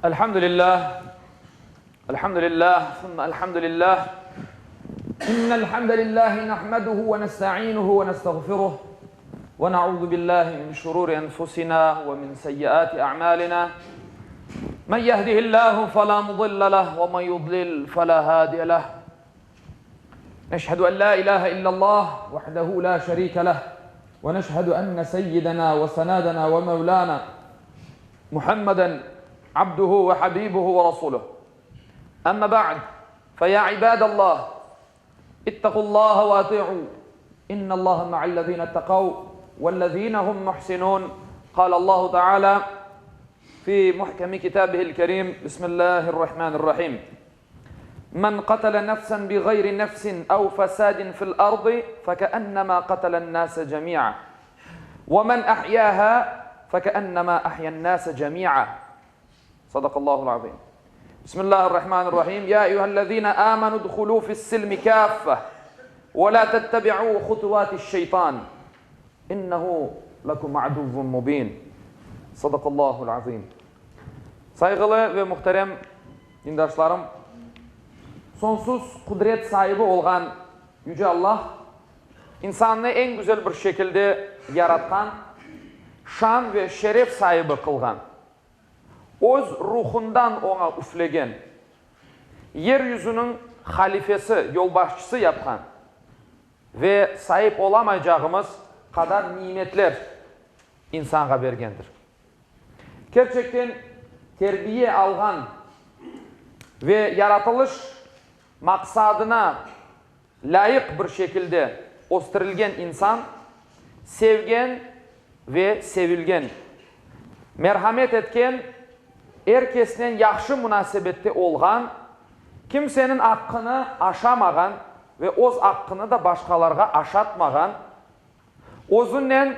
Elhamdülillah. Elhamdülillah. Thumma elhamdülillah. İnnel hamdelellahi nahmeduhu ve nesta'inuhu ve nestağfiruh. Ve na'udzu billahi min şururi enfusina ve min seyyiati a'malina. Men yehdihillahu fela mudille leh ve men yudlil fela hadiye leh. Neşhedü en la ilahe illallah vahdehu la şerike leh. Ve neşhedü enne seyyidena ve senadena ve mevlana Muhammeden abduhu ve habibuhu ve rasuluh. Amma ba'd. Feya ibadallah. İttakullaha ve ati'u. İnnallaha ma'allezine ettekav vellezine hum muhsinun. Kâlallahu Teala fi muhkemi kitabihil kerim. Bismillahirrahmanirrahim. Men qatala nefsen bi gayri nefsin ev fesadin fil ardı fekennema qatalen nase cemi'a. Ve men ahyâha fekennema ahyen nase cemi'a. Sadakallahul azim. Bismillahirrahmanirrahim. Ya eyyühellezine amenu dukhulu fissilmi kâffeh ve la tettebi'u khutuvâti'ş-şeytan. İnnehu lekum aduwwun mubin. Sadakallahul azim. Saygılı ve muhterem dindaşlarım, sonsuz kudret sahibi olgan Yüce Allah, insanı en güzel bir şekilde yaratkan, şan ve şeref sahibi kılgan, öz ruhundan ona üflegen, yeryüzünün halifesi, yolbaşçısı yapkan ve sahip olamayacağımız kadar nimetler insana bergendir. Gerçekten terbiye algan ve yaratılış maksadına layık bir şekilde o'stirilgan insan, sevgen ve sevilgen, merhamet etken, herkesden yaxşı münasebette olgan, kimsenin hakkını aşamagan ve öz hakkını da başkalarga aşatmagan, özünden,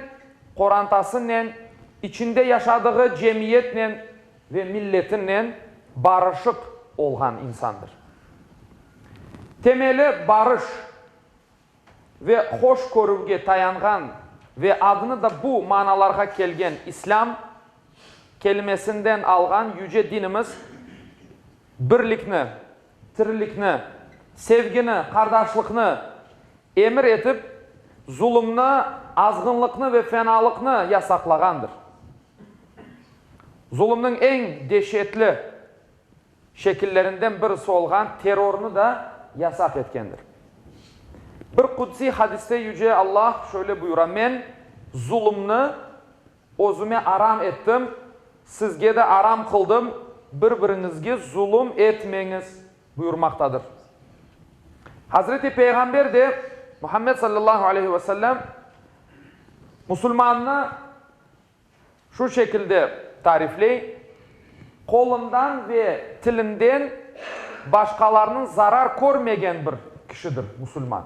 korantasından, içinde yaşadığı cemiyetle ve milletinle barışık olgan insandır. Temeli barış ve hoşgörüge tayangan ve adını da bu manalarga kelgen İslam kelimesinden algan yüce dinimiz birlikni, tirlikni, sevgini, kardeşlikni emir etip zulümni, azgınlıkni ve fenalıkni yasaklagandır. Zulümün en dehşetli şekillerinden birisi olgan terörünü da yasak etkendir. Bir kutsi hadiste Yüce Allah şöyle buyuran: men zulümni özüme aram ettim, sizge de aram kıldım, birbirinizge zulüm etmeniz buyurmaktadır. Hazreti Peygamber de Muhammed sallallahu aleyhi ve sellem Müslümanını şu şekilde tarifley: kolundan ve tilinden başkalarının zarar görmegen bir kişidir Müslüman.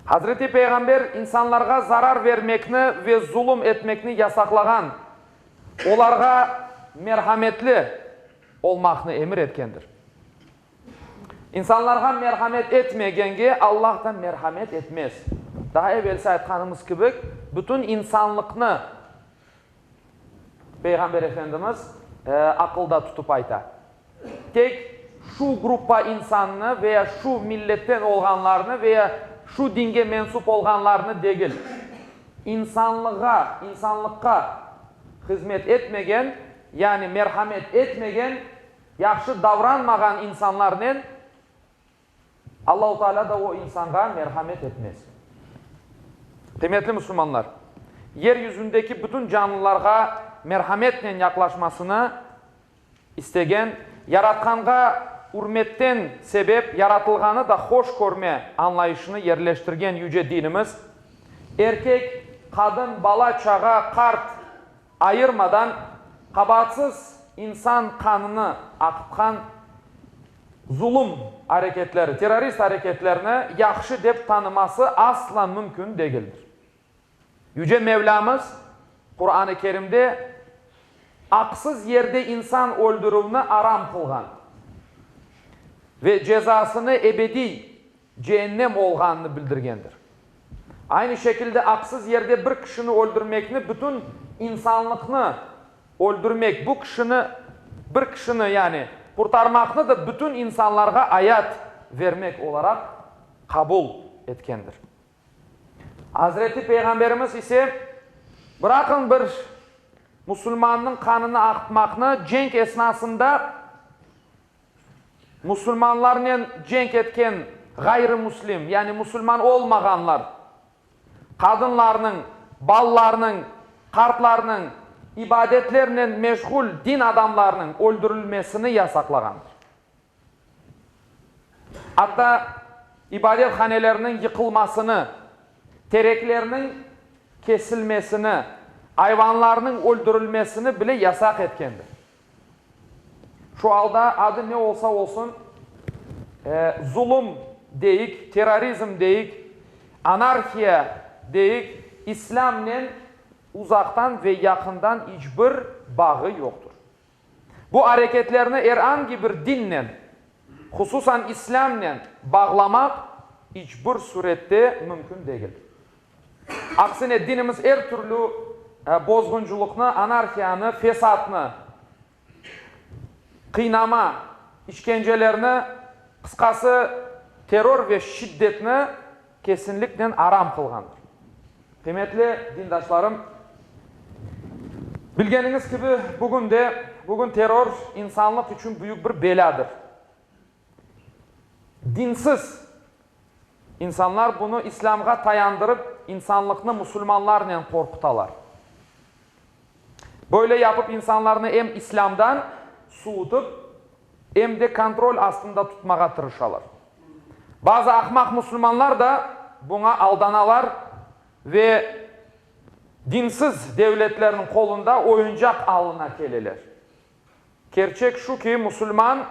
Hazreti Peygamber insanlarga zarar vermekni ve zulüm etmekni yasaklagan, olarga merhametli olmakni emir etkendir. İnsanlarga merhamet etmegenge Allah da merhamet etmez. Daha evvelsi aytkanımız gibi bütün insanlıkni Peygamber Efendimiz akılda tutup ayta. Tek şu gruppa insanını veya şu milletten olganlarını veya şu dinge mensup olganlarını değil, insanlıkka hizmet etmegen, yani merhamet etmegen, yaxşı davranmagan insanlarla Allah-u Teala da o insana merhamet etmez. Kıymetli Müslümanlar, yeryüzündeki bütün canlılarga merhametle yaklaşmasını istegen, yaratkanga hürmetten sebep yaratılganı da hoş görme anlayışını yerleştirgen yüce dinimiz, erkek, kadın, bala, çağa, kart ayırmadan kabatsız insan kanını akıtkan zulüm hareketleri, terörist hareketlerini yaxşı dep tanıması asla mümkün değildir. Yüce Mevlamız Kur'an-ı Kerim'de haksız yerde insan öldürülüğünü aram kılgan ve cezasını ebedi cehennem olganını bildirgendir. Aynı şekilde haksız yerde bir kişini öldürmekni, bütün insanlıkını öldürmek, bu kişini bir kişini yani kurtarmakını da bütün insanlarga ayat vermek olarak kabul etkendir. Hazreti Peygamberimiz ise bırakın bir Müslümanın kanını akıtmakını cenk esnasında Müslümanlarla cenk etken gayrimüslim yani Müslüman olmaganlar kadınlarının, ballarının, kartlarının ibadetlerine meşgul din adamlarının öldürülmesini yasaklagandır. Hatta ibadethanelerinin yıkılmasını, tereklerinin kesilmesini, hayvanlarının öldürülmesini bile yasak etkendir. Şu halda adı ne olsa olsun zulüm deyik, terörizm deyik, anarkiya deyik, İslam'la uzaktan ve yakından hiçbir bağı yoktur. Bu hareketlerini herhangi bir dinle, hususan İslam'la bağlamak hiçbir surette mümkün değil. Aksine dinimiz her türlü bozgunculuknu, anarkiyanı, fesatını, kıynama, işkencelerini, kıskası terör ve şiddetini kesinlikle aram kılgandır. Kıymetli dindaşlarım, bilgeniniz gibi bugün terör insanlık için büyük bir beladır. Dinsiz insanlar bunu İslam'a dayandırıp insanlıkını Müslümanlarla korkutalar. Böyle yapıp insanlarını hem İslam'dan soğutup hem de kontrol altında tutmaya tırışalar. Bazı ahmak Müslümanlar da buna aldanalar ve dinsiz devletlerin kolunda oyuncak alına geleler. Gerçek şu ki Müslüman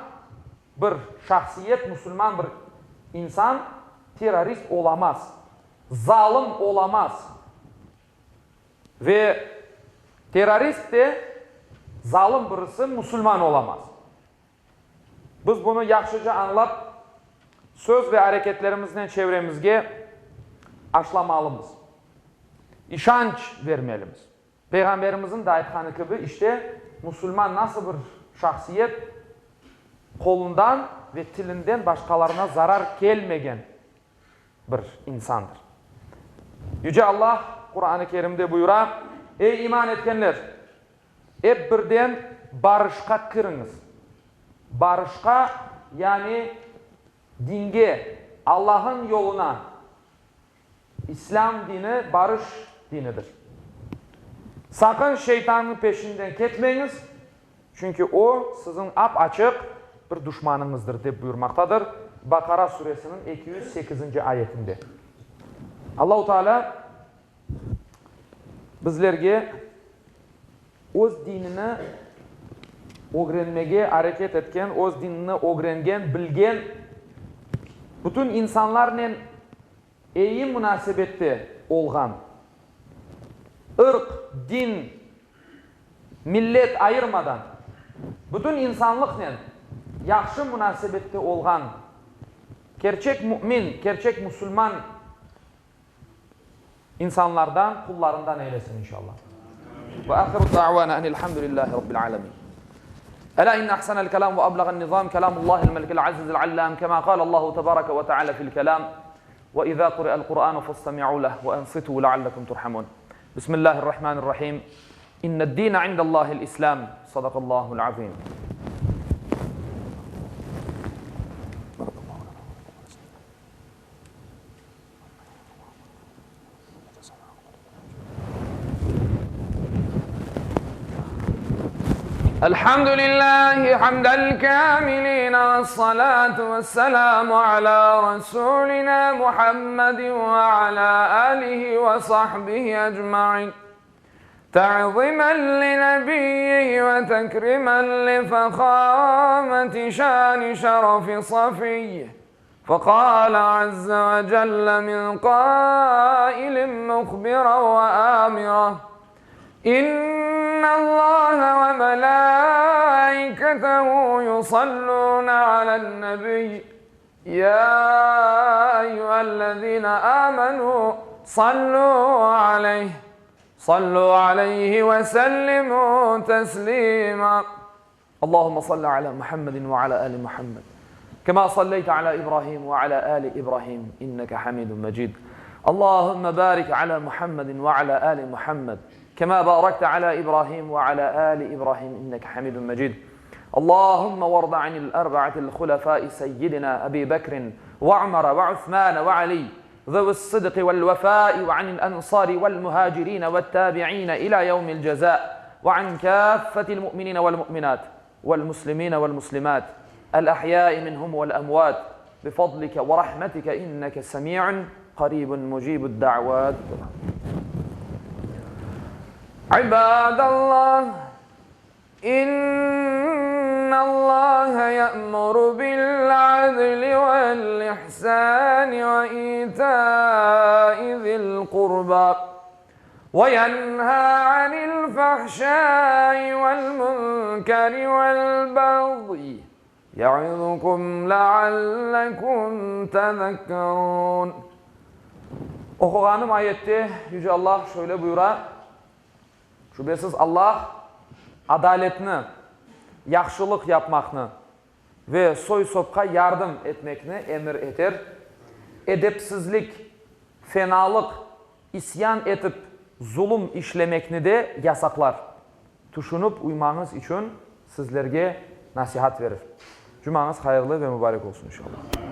bir şahsiyet, Müslüman bir insan terörist olamaz, zalim olamaz ve terörist de zalim birisi Müslüman olamaz. Biz bunu yaxşıca anlap söz ve hareketlerimizden çevremizge aşlamalımız. İşanç vermelimiz. Peygamberimizin de aytkanı gibi işte Müslüman nasıl bir şahsiyet kolundan ve tilinden başkalarına zarar gelmegen bir insandır. Yüce Allah Kur'an-ı Kerim'de buyura: ey iman etkenler, hep birden barışqa kırınız. Barışqa yani dinge, Allah'ın yoluna. İslam dini barış dinidir. Sakın şeytanın peşinden ketmeyiniz. Çünkü o sizin açık bir düşmanınızdır diye buyurmaktadır. Bakara suresinin 208. ayetinde. Allah-u Teala bizlerge öz dinini öğrenmege hareket etken, öz dinini öğrengen, bilgen bütün insanlarla iyi münasebette olgan, ırk, din, millet ayırmadan bütün insanlıkla yaxşı münasebette olgan gerçek mümin, gerçek Müslüman insanlardan, kullarından eylesin inşallah. Ve ahiru da'vana enilhamdülillahi rabbil alamin. Ela inne ahsanel kelam ve ablagan nizam kelamullahil melikil azizil allam kema kâlallahu tebareke ve teala fil kelam ve izâ kuri'el Kur'anu fastami'u leh ve ensitu leallekum turhamun. Bismillahirrahmanirrahim. İnned dîne indallâhil islam. Sadakallâhul azîm. الحمد لله حمد الكاملين والصلاة والسلام على رسولنا محمد وعلى آله وصحبه أجمعين تعظيما لنبيه وتكريما لفخامة شان شرف صفيه فقال عز وجل من قائل مخبرا وآمرا إن الله وملائكته يصلون على النبي يا أيها الذين آمنوا صلوا عليه وسلموا تسليما اللهم صل على محمد وعلى آل محمد كما صليت على إبراهيم وعلى آل إبراهيم إنك حميد مجيد. اللهم بارك على محمد وعلى آل محمد كما باركت على إبراهيم وعلى آل إبراهيم إنك حميد مجيد. اللهم وارض عن الأربعة الخلفاء سيدنا أبي بكر وعمر وعثمان وعلي ذوي الصدق والوفاء، وعن الأنصار والمهاجرين والتابعين إلى يوم الجزاء، وعن كافة المؤمنين والمؤمنات والمسلمين والمسلمات الأحياء منهم والأموات بفضلك ورحمتك إنك سميع قريب مجيب الدعوات. عباد الله، إن الله يأمر بالعدل والإحسان وإيتاء ذي القربى وينهى عن الفحشاء والمنكر والبغي يعظكم لعلكم تذكرون. Okuğanım ayette Yüce Allah şöyle buyura: şüphesiz Allah adaletini, yaxşılık yapmakını ve soy-sopka yardım etmekini emir eter. Edepsizlik, fenalık, isyan etip zulüm işlemekini de yasaklar. Düşünüp uymanız için sizlerge nasihat verir. Cumanız hayırlı ve mübarek olsun inşallah.